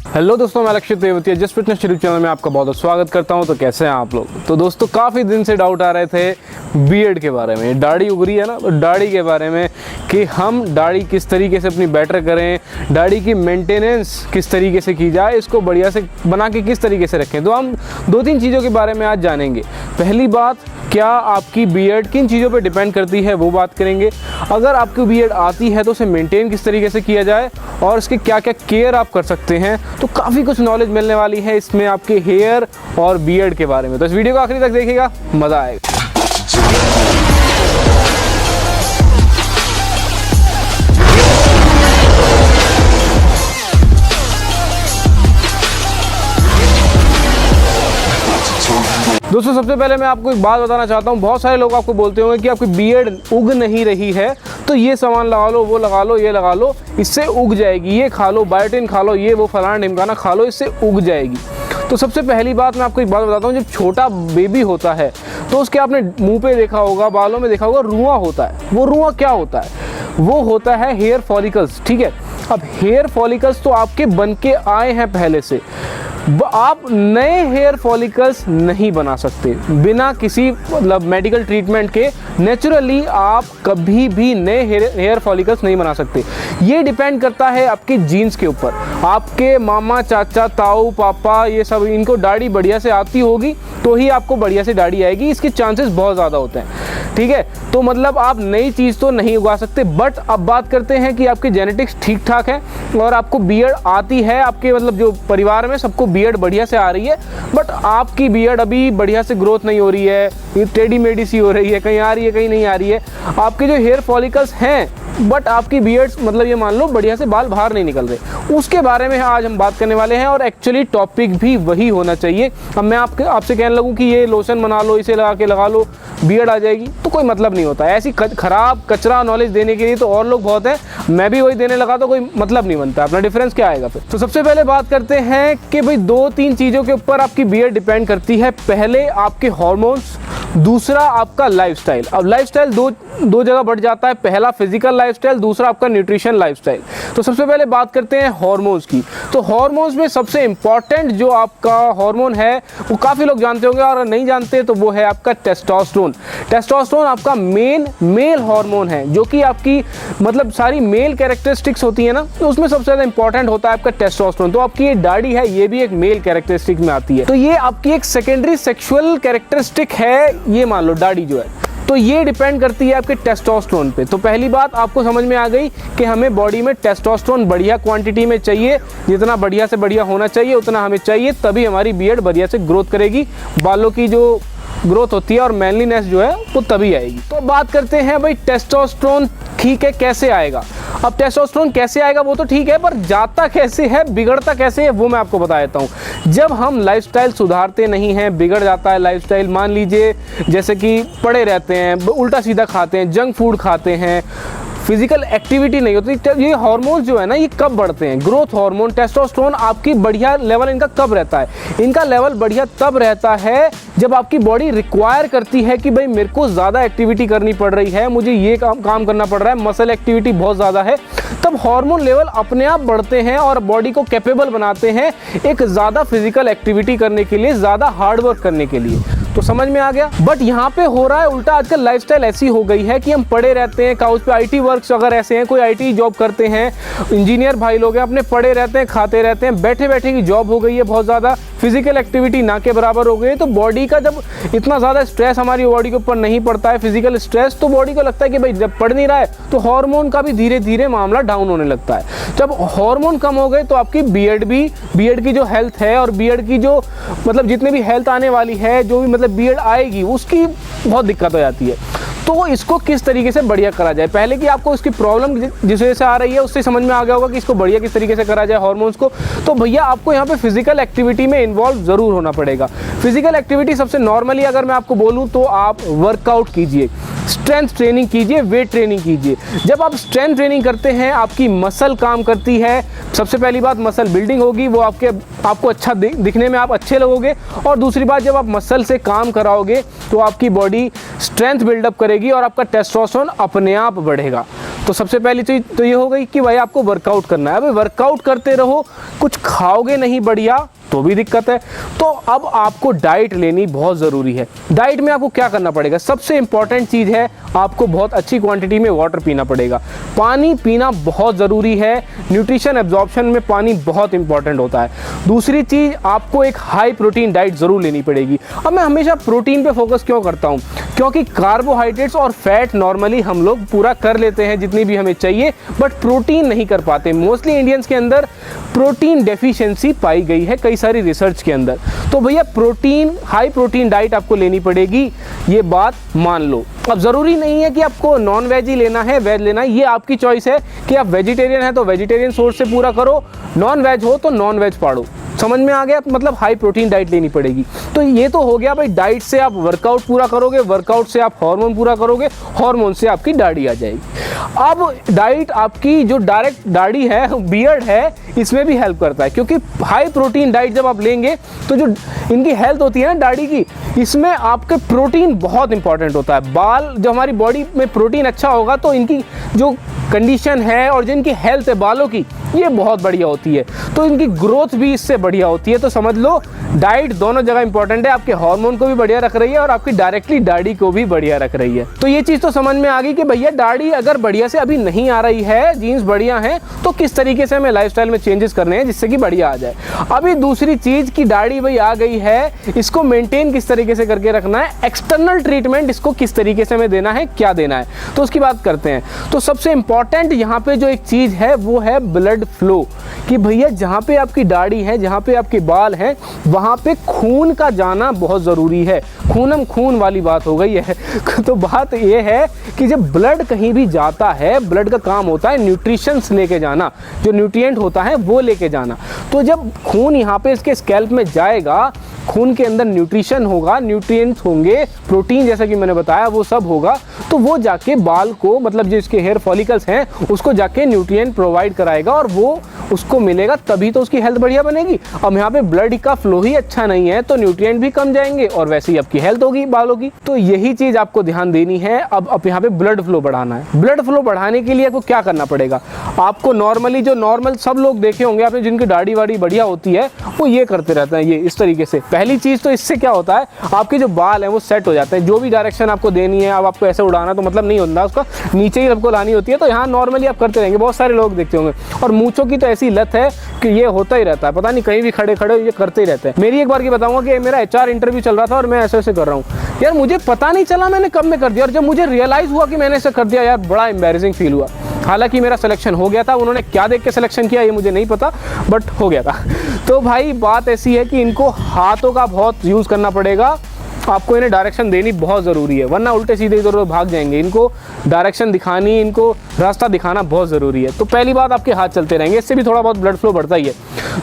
Hello दोस्तों, मैं लक्षित Tewatia just fitness YouTube channel में आपका बहुत बहुत स्वागत करता हूं। तो कैसे हैं आप लोग? तो दोस्तों काफ़ी दिन से डाउट आ रहे थे बियर्ड के बारे में। दाढ़ी उग रही है ना, तो दाढ़ी के बारे में कि हम दाढ़ी किस तरीके से अपनी बेटर करें, दाढ़ी की मेंटेनेंस किस तरीके से की जाए, इसको बढ़िया से बना के किस तरीके से रखें। तो हम 2-3 चीज़ों के बारे में आज जानेंगे। पहली बात, क्या आपकी बियर्ड किन चीज़ों पे डिपेंड करती है वो बात करेंगे। अगर आपको बियर्ड आती है तो उसे मेंटेन किस तरीके से किया जाए और इसके क्या क्या केयर आप कर सकते हैं। तो काफ़ी कुछ नॉलेज मिलने वाली है इसमें आपके हेयर और बियर्ड के बारे में। तो इस वीडियो को आखिरी तक देखिएगा, मज़ा आएगा। दोस्तों सबसे पहले मैं आपको एक बात बताना चाहता हूँ। बहुत सारे लोग आपको बोलते होंगे कि आपकी बियर्ड उग नहीं रही है तो ये सामान लगा लो, वो लगा लो, ये लगा लो, इससे उग जाएगी, ये खा लो, बायोटिन खा लो, ये वो फलाना ढिमकाना खा लो, इससे उग जाएगी। तो सबसे पहली बात मैं आपको एक बात बताता हूँ। जब छोटा बेबी होता है तो उसके आपने मुंह पे देखा होगा, बालों में देखा होगा, रुआं होता है। वो रुआं क्या होता है? वो होता है हेयर फॉलिकल्स। ठीक है, अब हेयर फॉलिकल्स तो आपके बन के आए हैं पहले से। आप नए हेयर फॉलिकल्स नहीं बना सकते बिना किसी मतलब मेडिकल ट्रीटमेंट के। नेचुरली आप कभी भी नए हेयर फॉलिकल्स नहीं बना सकते। ये डिपेंड करता है आपके जीन्स के ऊपर। आपके मामा, चाचा, ताऊ, पापा, ये सब इनको दाढ़ी बढ़िया से आती होगी तो ही आपको बढ़िया से दाढ़ी आएगी। इसके चांसेस बहुत ज़्यादा होते हैं। ठीक है, तो मतलब आप नई चीज़ तो नहीं उगा सकते। बट अब बात करते हैं कि आपकी जेनेटिक्स ठीक ठाक है और आपको बियर्ड आती है, आपके मतलब जो परिवार में सबको बियर्ड बढ़िया से आ रही है, बट आपकी बियर्ड अभी बढ़िया से ग्रोथ नहीं हो रही है, ये टेढ़ी मेढ़ी सी हो रही है, कहीं आ रही है कहीं नहीं आ रही है। आपके जो हेयर फॉलिकल्स हैं बट आपकी बियर्ड्स मतलब ये मान लो बढ़िया से बाल बाहर नहीं निकल रहे, उसके बारे में आज हम बात करने वाले हैं। और एक्चुअली टॉपिक भी वही होना चाहिए। अब मैं आपसे कहने लगूँ कि ये लोशन बना लो, इसे लगा लो, बियर्ड आ जाएगी, तो कोई मतलब नहीं होता। ऐसी खराब कचरा नॉलेज देने के लिए तो और लोग बहुत हैं, मैं भी वही देने लगा तो कोई मतलब नहीं बनता। अपना डिफरेंस क्या आएगा फिर? तो सबसे पहले बात करते हैं कि भाई 2-3 चीज़ों के ऊपर आपकी बियर्ड डिपेंड करती है। पहले आपके हॉर्मोन्स, दूसरा आपका लाइफस्टाइल। अब लाइफस्टाइल दो जगह बढ़ जाता है। पहला फिजिकल लाइफस्टाइल, दूसरा आपका न्यूट्रिशन लाइफस्टाइल। तो सबसे पहले बात करते हैं हार्मोन्स की। तो हार्मोन्स में सबसे इंपॉर्टेंट जो आपका हार्मोन है वो काफ़ी लोग जानते होंगे और नहीं जानते तो वो है आपका टेस्टोस्टेरोन। टेस्टोस्टेरोन आपका मेल हार्मोन है जो कि आपकी मतलब सारी मेल कैरेक्टरिस्टिक्स होती है ना, तो उसमें सबसे ज़्यादा इंपॉर्टेंट होता है आपका टेस्टोस्टेरोन। तो आपकी ये दाढ़ी है ये भी एक मेल कैरेक्टरिस्टिक में आती है। तो ये आपकी एक सेकेंडरी सेक्सुअल कैरेक्टरिस्टिक है, ये मान लो दाढ़ी जो है। तो ये डिपेंड करती है आपके टेस्टोस्टेरोन पे। तो पहली बात आपको समझ में आ गई कि हमें बॉडी में टेस्टोस्टेरोन बढ़िया क्वांटिटी में चाहिए। जितना बढ़िया से बढ़िया होना चाहिए उतना हमें चाहिए, तभी हमारी बियर्ड बढ़िया से ग्रोथ करेगी, बालों की जो ग्रोथ होती है और मैनलीनेस जो है वो तभी आएगी। तो बात करते हैं भाई टेस्टोस्टेरोन ठीक है कैसे आएगा। अब टेस्टोस्टेरोन कैसे आएगा वो तो ठीक है, पर जाता कैसे है, बिगड़ता कैसे है, वो मैं आपको बता देता हूँ। जब हम लाइफस्टाइल सुधारते नहीं हैं, बिगड़ जाता है लाइफस्टाइल। मान लीजिए जैसे कि पड़े रहते हैं, उल्टा सीधा खाते हैं, जंक फूड खाते हैं, फिजिकल एक्टिविटी नहीं होती। ये हार्मोन्स जो है ना ये कब बढ़ते हैं? ग्रोथ हार्मोन, टेस्टोस्टेरोन आपकी बढ़िया लेवल इनका कब रहता है? इनका लेवल बढ़िया तब रहता है जब आपकी बॉडी रिक्वायर करती है कि भाई मेरे को ज़्यादा एक्टिविटी करनी पड़ रही है, मुझे ये काम करना पड़ रहा है, मसल एक्टिविटी बहुत ज़्यादा है। तब हार्मोन लेवल अपने आप बढ़ते हैं और बॉडी को कैपेबल बनाते हैं एक ज़्यादा फिजिकल एक्टिविटी करने के लिए, ज़्यादा हार्डवर्क करने के लिए। तो समझ में आ गया। बट यहाँ पे हो रहा है उल्टा। आजकल लाइफस्टाइल ऐसी हो गई है कि हम पड़े रहते हैं काउच पे। आईटी वर्क्स अगर ऐसे हैं, कोई आईटी जॉब करते हैं, इंजीनियर भाई लोग हैं, अपने पड़े रहते हैं, खाते रहते हैं, बैठे बैठे की जॉब हो गई है बहुत ज़्यादा, फिजिकल एक्टिविटी ना के बराबर हो गई है। तो बॉडी का जब इतना ज़्यादा स्ट्रेस हमारी बॉडी के ऊपर नहीं पड़ता है, फिजिकल स्ट्रेस, तो बॉडी को लगता है कि भाई जब पड़ नहीं रहा है तो हार्मोन का भी धीरे धीरे मामला डाउन होने लगता है। जब हार्मोन कम हो गए तो आपकी बियर्ड की जो हेल्थ है और बियर्ड की जो मतलब जितने भी हेल्थ आने वाली है, जो भी मतलब बियर्ड आएगी उसकी बहुत दिक्कत हो जाती है। तो इसको किस तरीके से बढ़िया करा जाए, पहले कि आपको इसकी प्रॉब्लम जिस वजह से आ रही है उससे समझ में आ गया होगा कि इसको बढ़िया किस तरीके से करा जाए हार्मोन्स को। तो भैया आपको यहाँ पे फिजिकल एक्टिविटी में इन्वॉल्व ज़रूर होना पड़ेगा। फिजिकल एक्टिविटी सबसे नॉर्मली अगर मैं आपको बोलूँ तो आप वर्कआउट कीजिए, स्ट्रेंथ ट्रेनिंग कीजिए, वेट ट्रेनिंग कीजिए। जब आप स्ट्रेंथ ट्रेनिंग करते हैं आपकी मसल काम करती है। सबसे पहली बात मसल बिल्डिंग होगी, वो आपको अच्छा दिखने में आप अच्छे लगोगे। और दूसरी बात जब आप मसल से काम कराओगे तो आपकी बॉडी स्ट्रेंथ बिल्डअप करेगी और आपका टेस्टोस्टेरोन अपने आप बढ़ेगा। तो सबसे पहली चीज़ तो ये हो गई कि भाई आपको वर्कआउट करना है। अभी वर्कआउट करते रहो, कुछ खाओगे नहीं बढ़िया तो भी दिक्कत है। तो अब आपको डाइट लेनी बहुत ज़रूरी है। डाइट में आपको क्या करना पड़ेगा, सबसे इंपॉर्टेंट चीज़ है आपको बहुत अच्छी क्वांटिटी में वाटर पीना पड़ेगा। पानी पीना बहुत ज़रूरी है, न्यूट्रिशन एब्जॉर्प्शन में पानी बहुत इंपॉर्टेंट होता है। दूसरी चीज़, आपको एक हाई प्रोटीन डाइट ज़रूर लेनी पड़ेगी। अब मैं हमेशा प्रोटीन पे फोकस क्यों करता हूँ, क्योंकि कार्बोहाइड्रेट्स और फैट नॉर्मली हम लोग पूरा कर लेते हैं जितनी भी हमें चाहिए, बट प्रोटीन नहीं कर पाते। मोस्टली इंडियंस के अंदर प्रोटीन डेफिशिएंसी पाई गई है कई सारी रिसर्च के अंदर। तो भैया प्रोटीन, हाई प्रोटीन डाइट आपको लेनी पड़ेगी, ये बात मान लो। अब ज़रूरी नहीं है कि आपको नॉन वेज ही लेना है, वेज लेना है, ये आपकी चॉइस है कि आप वेजिटेरियन है तो वेजिटेरियन सोर्स से पूरा करो, नॉन वेज हो तो नॉन वेज पाड़ो। समझ में आ गया, मतलब हाई प्रोटीन डाइट लेनी पड़ेगी। तो ये तो हो गया भाई, डाइट से आप वर्कआउट पूरा करोगे, वर्कआउट से आप हार्मोन पूरा करोगे, हार्मोन से आपकी दाढ़ी आ जाएगी। अब डाइट आपकी जो डायरेक्ट दाढ़ी है, बियर्ड है, इसमें भी हेल्प करता है, क्योंकि हाई प्रोटीन डाइट जब आप लेंगे तो जो इनकी हेल्थ होती है ना दाढ़ी की, इसमें आपके प्रोटीन बहुत इंपॉर्टेंट होता है। बाल, जो हमारी बॉडी में प्रोटीन अच्छा होगा तो इनकी जो कंडीशन है और जिनकी हेल्थ है बालों की, ये बहुत बढ़िया होती है, तो इनकी ग्रोथ भी इससे बढ़िया होती है। तो समझ लो डाइट दोनों जगह इंपॉर्टेंट है, आपके हार्मोन को भी बढ़िया रख रही है और आपकी डायरेक्टली दाढ़ी को भी बढ़िया रख रही है। तो ये चीज़ तो समझ में आ गई कि भैया दाढ़ी अगर बढ़िया से अभी नहीं आ रही है, जीन्स बढ़िया हैं, तो किस तरीके से हमें लाइफस्टाइल में चेंजेस करने हैं जिससे कि बढ़िया आ जाए। अभी दूसरी चीज़ की दाढ़ी भाई आ गई है, इसको मेंटेन किस तरीके से करके रखना है, एक्सटर्नल ट्रीटमेंट इसको किस तरीके से हमें देना है, क्या देना है, तो उसकी बात करते हैं। तो सबसे इंपॉर्टेंट यहाँ पे जो एक चीज़ है वो है ब्लड फ्लो, कि भैया जहाँ पे आपकी दाढ़ी है, जहाँ पे आपके बाल हैं, वहाँ पे खून का जाना बहुत ज़रूरी है। खूनम खून वाली बात हो गई है। तो बात ये है कि जब ब्लड कहीं भी जाता है, ब्लड का काम होता है न्यूट्रिशंस लेके जाना, जो न्यूट्रिएंट होता है वो लेके जाना। तो जब खून यहाँ पे इसके स्कैल्प में जाएगा, खून के अंदर न्यूट्रिशन होगा, न्यूट्रिएंट्स होंगे, प्रोटीन जैसा कि मैंने बताया वो सब होगा, तो वो जाके बाल को, मतलब जो इसके हेयर फॉलिकल्स हैं उसको जाके न्यूट्रिएंट प्रोवाइड कराएगा और वो उसको मिलेगा, तभी तो उसकी हेल्थ बढ़िया बनेगी। अब यहाँ पे ब्लड का फ्लो ही अच्छा नहीं है तो न्यूट्रिएंट भी कम जाएंगे और वैसे ही आपकी हेल्थ होगी बालों की। तो यही चीज़ आपको ध्यान देनी है। अब यहाँ पे ब्लड फ्लो बढ़ाना है। ब्लड फ्लो बढ़ाने के लिए आपको क्या करना पड़ेगा, आपको नॉर्मली जो नॉर्मल सब लोग देखे होंगे आपने, जिनकी दाढ़ी वाड़ी बढ़िया होती है, वो ये करते रहते हैं, ये इस तरीके से। पहली चीज़ तो इससे क्या होता है, आपके जो बाल हैं वो सेट हो जाते हैं। जो भी डायरेक्शन आपको देनी है, अब आपको ऐसे उड़ाना तो मतलब नहीं होता, उसका नीचे ही आपको लानी होती है। तो यहाँ नॉर्मली आप करते रहेंगे, बहुत सारे लोग देखते होंगे। और मूंछों की तो ऐसी लत है कि ये होता ही रहता है, पता नहीं कहीं भी खड़े खड़े ये करते ही रहते हैं। मेरी एक बार की बताऊंगा कि मेरा HR इंटरव्यू चल रहा था और मैं ऐसे ऐसे कर रहा हूँ यार, मुझे पता नहीं चला मैंने कब में कर दिया, और जब मुझे रियलाइज़ हुआ कि मैंने ऐसा कर दिया यार, बड़ा एम्बैरेसिंग फील हुआ। हालांकि मेरा सिलेक्शन हो गया था, उन्होंने क्या देख के सिलेक्शन किया ये मुझे नहीं पता, बट हो गया था। तो भाई बात ऐसी है कि इनको हाथों का बहुत यूज़ करना पड़ेगा, आपको इन्हें डायरेक्शन देनी बहुत ज़रूरी है, वरना उल्टे सीधे इधर उधर भाग जाएंगे। इनको डायरेक्शन दिखानी, इनको रास्ता दिखाना बहुत ज़रूरी है। तो पहली बात, आपके हाथ चलते रहेंगे, इससे भी थोड़ा बहुत ब्लड फ्लो बढ़ता ही है।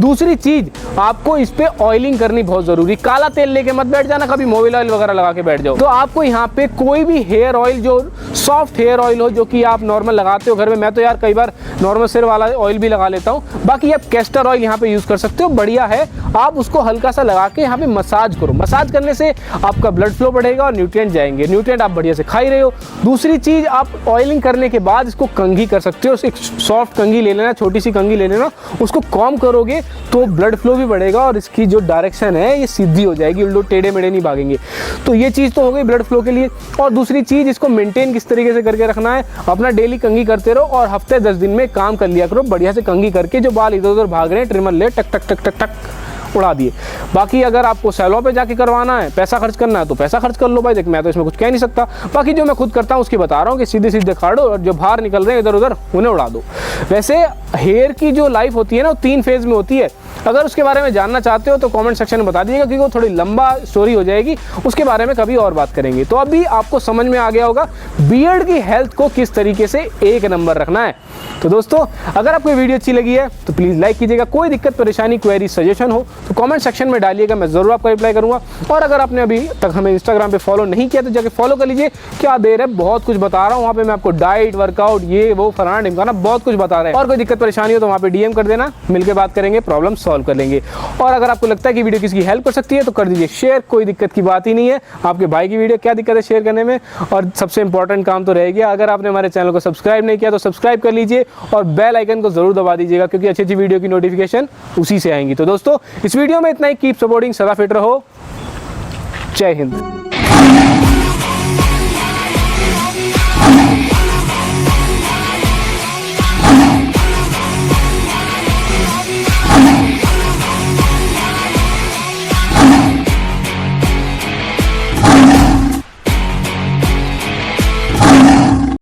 दूसरी चीज़, आपको इस पे ऑयलिंग करनी बहुत ज़रूरी। काला तेल लेके मत बैठ जाना, कभी मोबिल ऑयल वगैरह लगा के बैठ जाओ। तो आपको यहाँ पे कोई भी हेयर ऑयल, जो सॉफ्ट हेयर ऑयल हो, जो कि आप नॉर्मल लगाते हो घर में, मैं तो यार कई बार नॉर्मल सिर वाला ऑयल भी लगा लेता हूँ, बाकी आप कैस्टर ऑयल यहाँ पे यूज़ कर सकते हो, बढ़िया है। आप उसको हल्का सा लगा के यहाँ पे मसाज करो। मसाज करने से आपका ब्लड फ्लो बढ़ेगा और न्यूट्रिएंट जाएंगे, न्यूट्रिएंट आप बढ़िया से खा ही रहे हो। दूसरी चीज़, आप ऑयलिंग करने के बाद इसको कंघी कर सकते हो। एक सॉफ्ट कंघी ले लेना, छोटी सी कंघी ले लेना, उसको कॉम करोगे तो ब्लड फ्लो भी बढ़ेगा और इसकी जो डायरेक्शन है ये सीधी हो जाएगी, उल्टो टेढ़े मेढ़े नहीं भागेंगे। तो ये चीज़ तो हो गई ब्लड फ्लो के लिए। और दूसरी चीज़, इसको मेंटेन किस तरीके से करके रखना है, अपना डेली कंघी करते रहो और हफ्ते 10 दिन में काम कर लिया करो, बढ़िया से कंघी करके। जो बाल इधर उधर भाग रहे हैं, ट्रिमर ले टक टक टक टक टक उड़ा दिए। बाकी अगर आपको सैलून पे जाके करवाना है, पैसा खर्च करना है तो पैसा खर्च कर लो भाई, देख मैं तो इसमें कुछ कह नहीं सकता। बाकी जो मैं खुद करता हूँ उसकी बता रहा हूँ कि सीधे सीधे खाड़ो और जो बाहर निकल रहे हैं इधर उधर उन्हें उड़ा दो। वैसे हेयर की जो लाइफ होती है ना, वो 3 फेज़ में होती है। अगर उसके बारे में जानना चाहते हो तो कमेंट सेक्शन में बता दीजिएगा, क्योंकि वो थोड़ी लंबा स्टोरी हो जाएगी, उसके बारे में कभी और बात करेंगे। तो अभी आपको समझ में आ गया होगा बियर्ड की हेल्थ को किस तरीके से एक नंबर रखना है। तो दोस्तों अगर आपको वीडियो अच्छी लगी है तो प्लीज़ लाइक कीजिएगा। कोई दिक्कत परेशानी क्वेरी सजेशन हो तो कमेंट सेक्शन में डालिएगा, मैं ज़रूर आपका रिप्लाई करूँगा। और अगर आपने अभी तक हमें इंस्टाग्राम पे फॉलो नहीं किया तो जाके फॉलो कर लीजिए। क्या देर है, बहुत कुछ बता रहा हूँ वहाँ पे मैं आपको, डाइट वर्कआउट ये वो फलाना ढिमकाना बहुत कुछ बता रहे हैं। और कोई दिक्कत परेशानी हो तो वहाँ पे DM कर देना, मिलकर बात करेंगे, प्रॉब्लम सॉल्व कर लेंगे। और अगर आपको लगता है कि वीडियो किसी की हेल्प कर सकती है तो कर दीजिए शेयर, कोई दिक्कत की बात ही नहीं है। आपके भाई की वीडियो, क्या दिक्कत है शेयर करने में। और सबसे इंपॉर्टेंट काम तो रह गया, अगर आपने हमारे चैनल को सब्सक्राइब नहीं किया तो सब्सक्राइब कर लीजिए और बेल आइकन को जरूर दबा दीजिएगा, क्योंकि अच्छी अच्छी वीडियो की नोटिफिकेशन उसी से आएंगी। तो दोस्तों इस वीडियो में इतना ही। कीप सपोर्टिंग, सदा फिट रहो। जय हिंद।